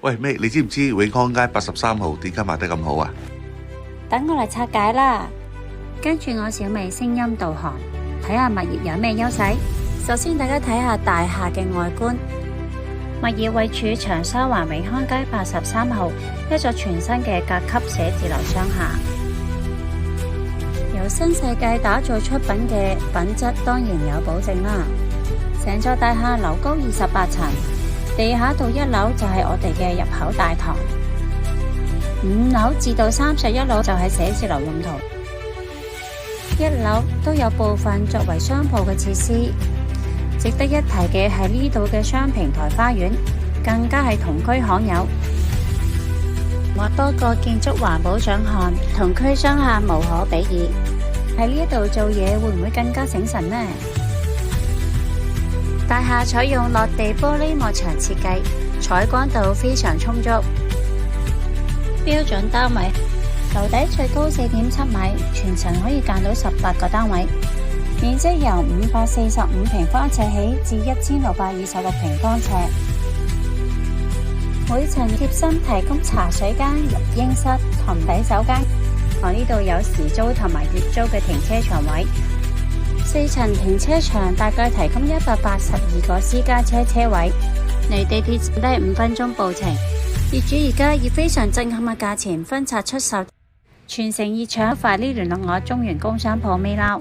喂，May，你知唔知永康街83號點解賣得咁好啊？等我嚟拆解啦。跟住我小美聲音導航，睇下物業有咩優勢。首先大家睇下大廈嘅外觀。物業位處長沙灣永康街83號，一座全新嘅甲級寫字樓商廈。由新世界打造出品嘅品質當然有保證啦。成座大廈樓高28層，地下到1樓就係我哋嘅入口大堂，5樓至到31樓就係寫字樓用途，1樓都有部分作為商鋪嘅設施。值得一提嘅係呢度嘅雙平台花園，更加係同區罕有，獲多個建築環保獎項，同區商廈無可比擬。喺呢度做嘢會唔會更加醒神呢？大廈採用落地玻璃幕牆設計，採光度非常充足。標準單位，樓底最高4.7米，全層可以間到18個單位。面積由545平方尺起至1626平方尺，每層貼心提供茶水間、育嬰室同洗手間。我呢度有時租同埋月租嘅停車場位，4層停車場大概提供182個私家車車位，離地鐵只係5分鐘步程。業主而家以非常震撼嘅價錢分拆出售，全城熱搶，快啲聯絡我中原工商鋪微撈。